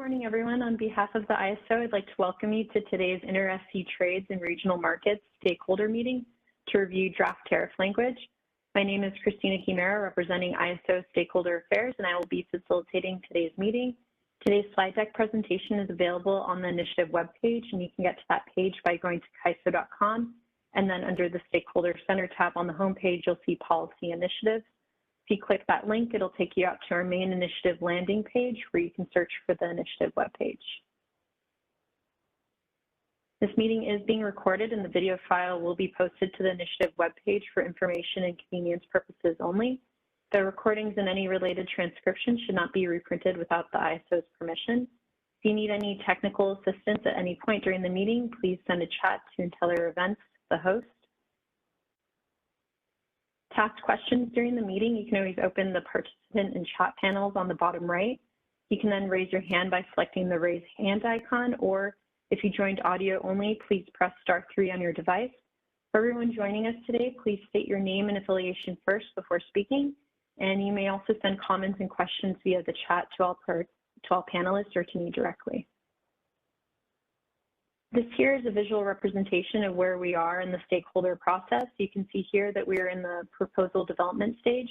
Morning, everyone. On behalf of the ISO, I'd like to welcome you to today's Inter-SC Trades and Regional Markets stakeholder meeting to review draft tariff language. My name is Christina Quimera, representing ISO Stakeholder Affairs, and I will be facilitating today's meeting. Today's slide deck presentation is available on the initiative webpage, and you can get to that page by going to CAISO.com, and then under the Stakeholder Center tab on the homepage, you'll see Policy Initiatives. If you click that link, it'll take you out to our main initiative landing page where you can search for the initiative webpage. This meeting is being recorded and the video file will be posted to the initiative webpage for information and convenience purposes only. The recordings and any related transcriptions should not be reprinted without the ISO's permission. If you need any technical assistance at any point during the meeting, please send a chat to Inteller Events, the host. To ask questions during the meeting, you can always open the participant and chat panels on the bottom right. You can then raise your hand by selecting the raise hand icon, or if you joined audio only, please press *3 on your device. For everyone joining us today, please state your name and affiliation first before speaking, and you may also send comments and questions via the chat to all panelists or to me directly. This here is a visual representation of where we are in the stakeholder process. You can see here that we are in the proposal development stage,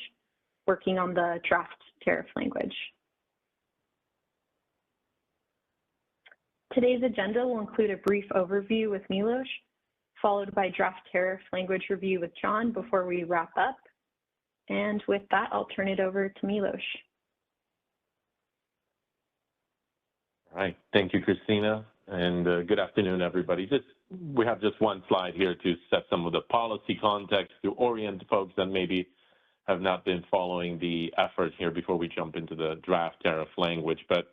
working on the draft tariff language. Today's agenda will include a brief overview with Milos, followed by draft tariff language review with John before we wrap up. And with that, I'll turn it over to Milos. All right, thank you, Christina. And good afternoon, everybody. We have just one slide here to set some of the policy context to orient folks that maybe have not been following the effort here before we jump into the draft tariff language. But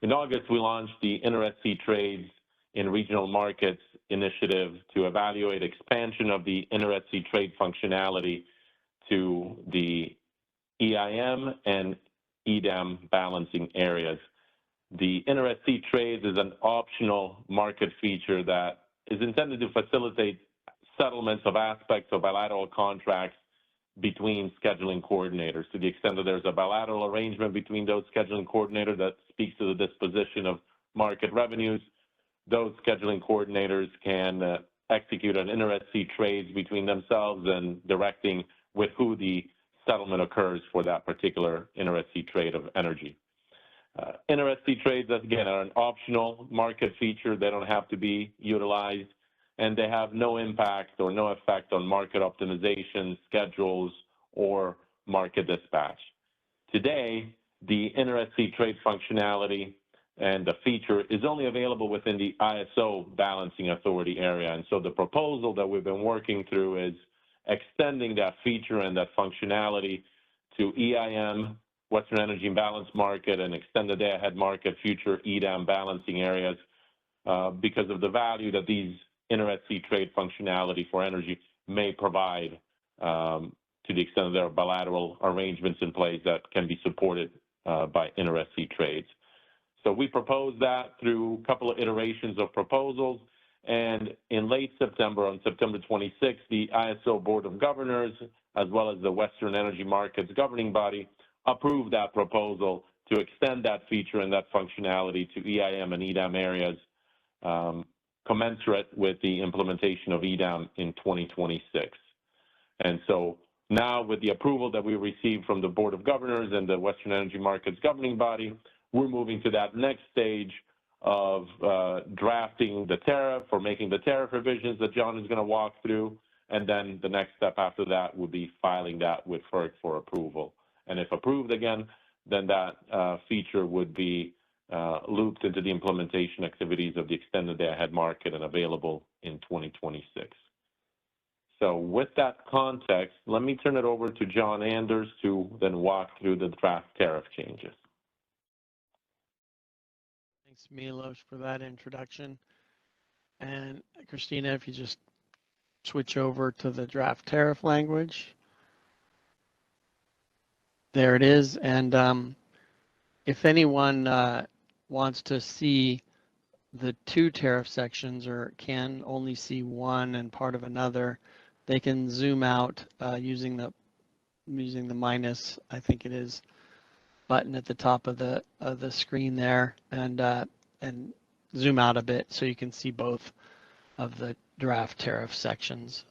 in August, we launched the Inter-SC Trades in Regional Markets initiative to evaluate expansion of the Inter-SC Trade functionality to the EIM and EDAM balancing areas. The Inter-SC Trades is an optional market feature that is intended to facilitate settlements of aspects of bilateral contracts between scheduling coordinators. To the extent that there's a bilateral arrangement between those scheduling coordinators that speaks to the disposition of market revenues, those scheduling coordinators can execute an Inter-SC Trades between themselves and directing with who the settlement occurs for that particular Inter-SC Trade of energy. Inter-SC Trades, again, are an optional market feature. They don't have to be utilized, and they have no impact or no effect on market optimization, schedules, or market dispatch. Today, the Inter-SC Trade functionality and the feature is only available within the ISO balancing authority area, and so the proposal that we've been working through is extending that feature and that functionality to EIM, Western Energy Imbalance Market, and extended day-ahead market future EDAM balancing areas because of the value that these Inter-SC Trade functionality for energy may provide to the extent that there are bilateral arrangements in place that can be supported by Inter-SC Trades. So we proposed that through a couple of iterations of proposals, and in late September, on September 26th, the ISO Board of Governors, as well as the Western Energy Markets governing body, approved that proposal to extend that feature and that functionality to EIM and EDAM areas commensurate with the implementation of EDAM in 2026. And so now with the approval that we received from the Board of Governors and the Western Energy Markets governing body, we're moving to that next stage of drafting the tariff or making the tariff revisions that John is going to walk through. And then the next step after that would be filing that with FERC for approval. And if approved again, then that feature would be looped into the implementation activities of the extended day-ahead market and available in 2026. So with that context, let me turn it over to John Anders to then walk through the draft tariff changes. Thanks, Milos, for that introduction. And Christina, if you just switch over to the draft tariff language. There it is. And if anyone wants to see the two tariff sections or can only see one and part of another, they can zoom out using the minus, I think it is, button at the top of the screen there, and zoom out a bit so you can see both of the draft tariff sections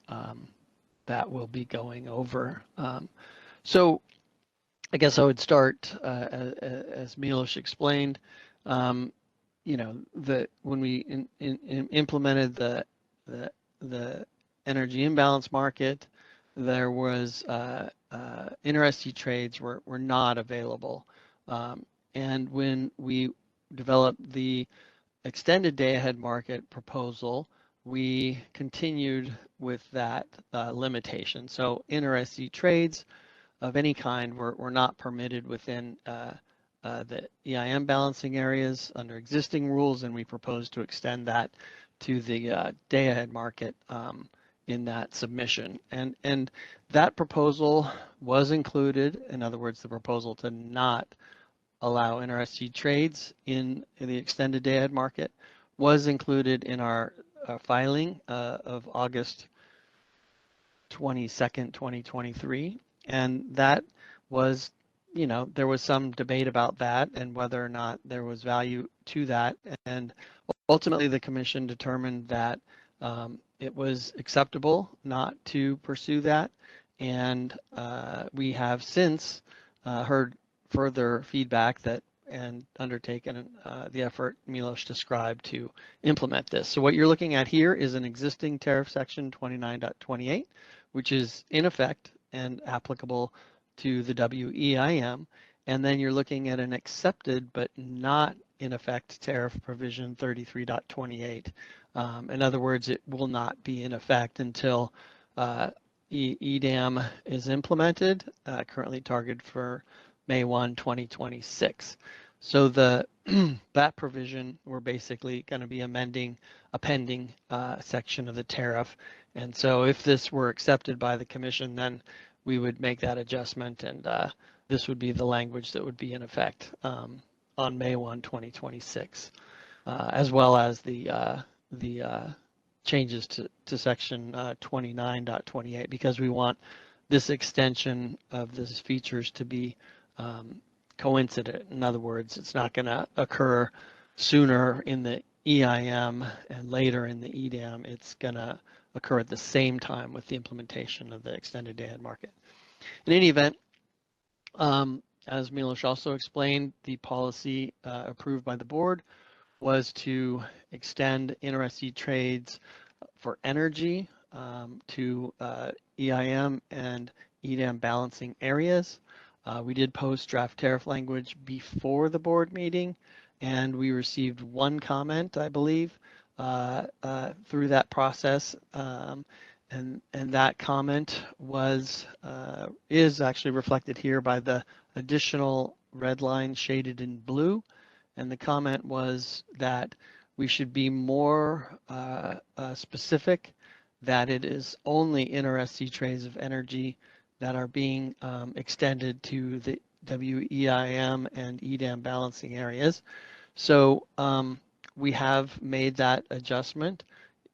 that we'll be going over. So I guess I would start as Milos explained. You know, when we implemented the energy imbalance market, there was inter-SC trades were not available, and when we developed the extended day-ahead market proposal, we continued with that limitation. So inter-SC trades of any kind were not permitted within the EIM balancing areas under existing rules, and we propose to extend that to the day-ahead market in that submission. And that proposal was included, in other words, the proposal to not allow inter-SC trades in the extended day-ahead market was included in our filing of August 22nd, 2023. And that was, you know, there was some debate about that and whether or not there was value to that. And ultimately, the commission determined that it was acceptable not to pursue that. And we have since heard further feedback that and undertaken the effort Milos described to implement this. So what you're looking at here is an existing tariff section 29.28, which is in effect and applicable to the WEIM. And then you're looking at an accepted but not in effect tariff provision 33.28. In other words, it will not be in effect until EDAM is implemented, currently targeted for May 1, 2026. So that provision, we're basically going to be amending a pending section of the tariff. And so if this were accepted by the commission, then we would make that adjustment, and this would be the language that would be in effect on May 1, 2026, as well as the changes to section 29.28, because we want this extension of these features to be coincident. In other words, it's not going to occur sooner in the EIM and later in the EDAM. It's going to occur at the same time with the implementation of the extended day-ahead market. In any event, as Milos also explained, the policy approved by the board was to extend inter-SC trades for energy to EIM and EDAM balancing areas. We did post draft tariff language before the board meeting, and we received one comment, I believe, through that process. And that comment is actually reflected here by the additional red line shaded in blue. And the comment was that we should be more specific, that it is only inter-SC trades of energy that are being extended to the WEIM and EDAM balancing areas. So we have made that adjustment.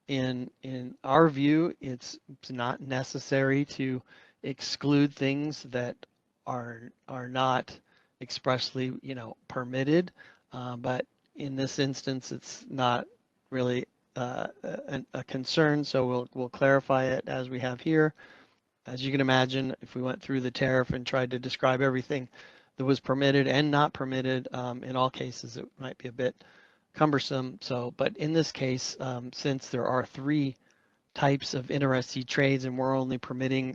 In our view, it's not necessary to exclude things that are not expressly, permitted. But in this instance, it's not really a concern. So we'll clarify it as we have here. As you can imagine, if we went through the tariff and tried to describe everything that was permitted and not permitted, in all cases, it might be a bit cumbersome. So, but in this case, since there are 3 types of inter-SC trades and we're only permitting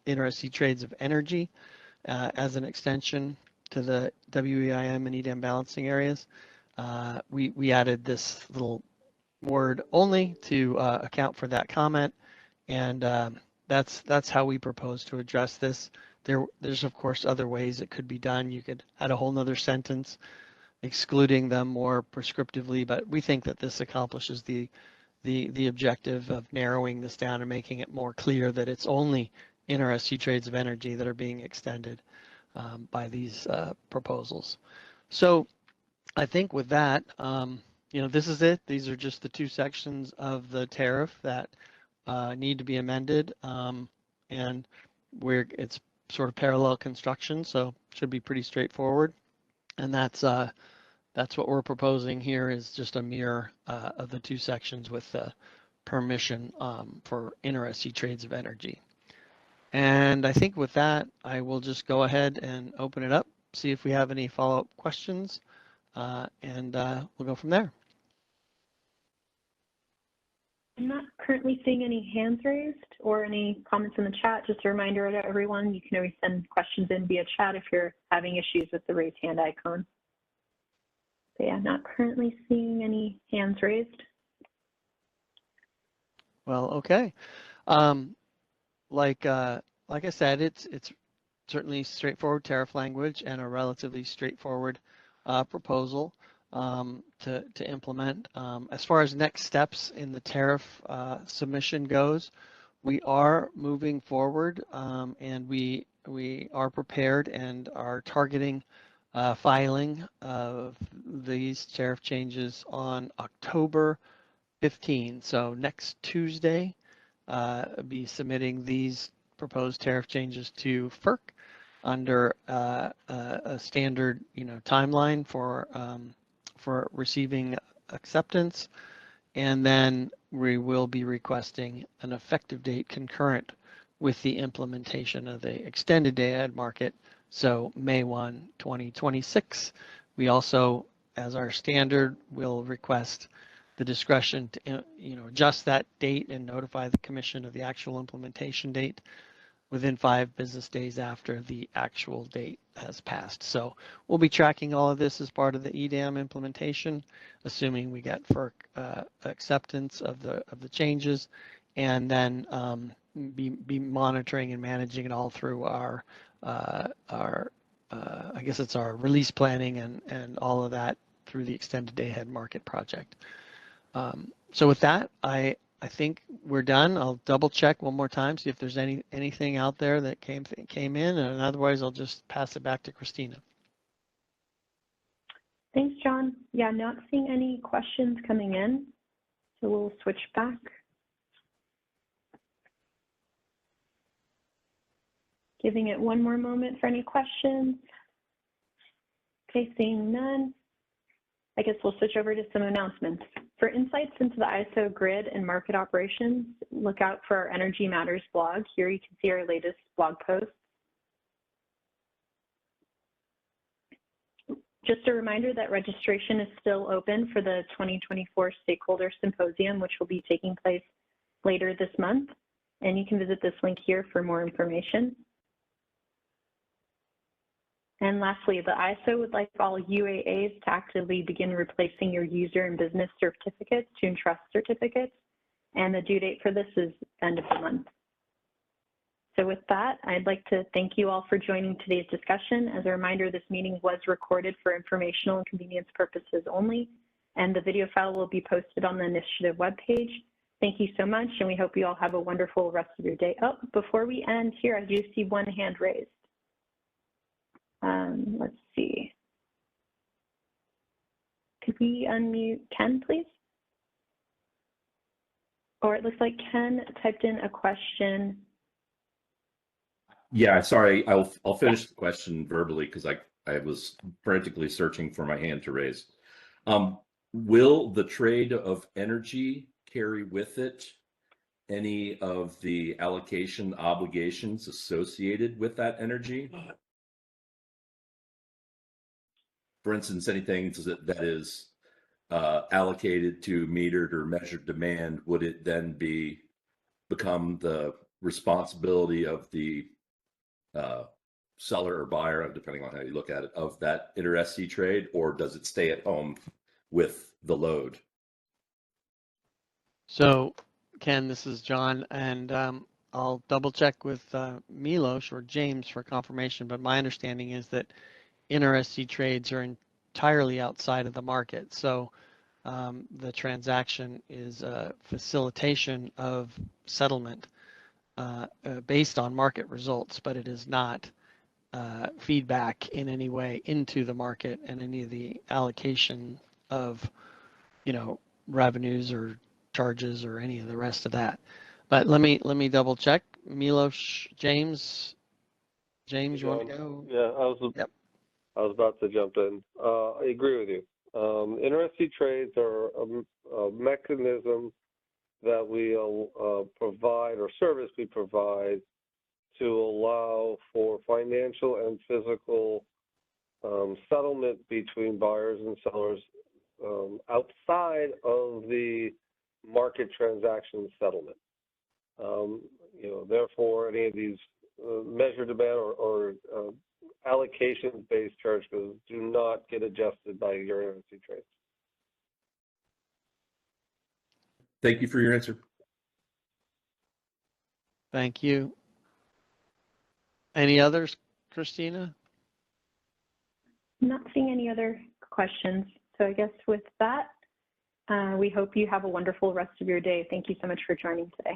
inter-SC trades of energy as an extension to the WEIM and EDAM balancing areas, we added this little word only to account for that comment. And that's how we propose to address this. There's of course other ways it could be done. You could add a whole nother sentence excluding them more prescriptively, but we think that this accomplishes the objective of narrowing this down and making it more clear that it's only inter-SC trades of energy that are being extended by these proposals. So I think with that, this is it. These are just the 2 sections of the tariff that need to be amended, and it's sort of parallel construction, so should be pretty straightforward. And that's what we're proposing here, is just a mirror of the two sections with the permission for inter-SC trades of energy. And I think with that, I will just go ahead and open it up, see if we have any follow-up questions, and we'll go from there. I'm not currently seeing any hands raised or any comments in the chat. Just a reminder to everyone, you can always send questions in via chat if you're having issues with the raise hand icon. So yeah, not currently seeing any hands raised. Well, okay. Like I said, it's certainly straightforward tariff language and a relatively straightforward proposal to implement. As far as next steps in the tariff submission goes, we are moving forward, and we are prepared and are targeting filing of these tariff changes on October 15. So next Tuesday, be submitting these proposed tariff changes to FERC under a standard, timeline for receiving acceptance, and then we will be requesting an effective date concurrent with the implementation of the extended day-ahead market, so May 1, 2026. We also, as our standard, will request the discretion to adjust that date and notify the commission of the actual implementation date within 5 business days after the actual date has passed. So we'll be tracking all of this as part of the EDAM implementation, assuming we get FERC acceptance of the changes, and then be monitoring and managing it all through our I guess it's our release planning and all of that through the extended day ahead market project. So with that, I think we're done. I'll double check one more time, see if there's anything out there that came in, and otherwise I'll just pass it back to Christina. Thanks, John. Yeah, not seeing any questions coming in, so we'll switch back. Giving it one more moment for any questions. Okay, seeing none. I guess we'll switch over to some announcements. For insights into the ISO grid and market operations, look out for our Energy Matters blog. Here you can see our latest blog post. Just a reminder that registration is still open for the 2024 Stakeholder Symposium, which will be taking place later this month. And you can visit this link here for more information. And lastly, the ISO would like all UAAs to actively begin replacing your user and business certificates to Entrust certificates. And the due date for this is end of the month. So with that, I'd like to thank you all for joining today's discussion. As a reminder, this meeting was recorded for informational and convenience purposes only, and the video file will be posted on the initiative webpage. Thank you so much, and we hope you all have a wonderful rest of your day. Oh, before we end here, I do see one hand raised. Let's see. Could we unmute Ken, please? Or it looks like Ken typed in a question. Yeah, sorry, I'll finish the question verbally because I was frantically searching for my hand to raise. Will the trade of energy carry with it any of the allocation obligations associated with that energy? For instance, anything that is allocated to metered or measured demand, would it then become the responsibility of the seller or buyer, depending on how you look at it, of that inter-SC trade, or does it stay at home with the load? So, Ken, this is John, and I'll double check with Milos or James for confirmation, but my understanding is that inter-SC trades are entirely outside of the market. So the transaction is a facilitation of settlement based on market results, but it is not feedback in any way into the market and any of the allocation of, revenues or charges or any of the rest of that. But let me double check. Milos, James, James, you want to go? Yeah, Yep. I was about to jump in. I agree with you. Inter-SC trades are a mechanism that we provide, or service we provide, to allow for financial and physical settlement between buyers and sellers outside of the market transaction settlement. Therefore, any of these measure demand or allocation-based charge codes do not get adjusted by your Inter-SC trades. Thank you for your answer. Thank you. Any others, Christina? Not seeing any other questions. So I guess with that, we hope you have a wonderful rest of your day. Thank you so much for joining today.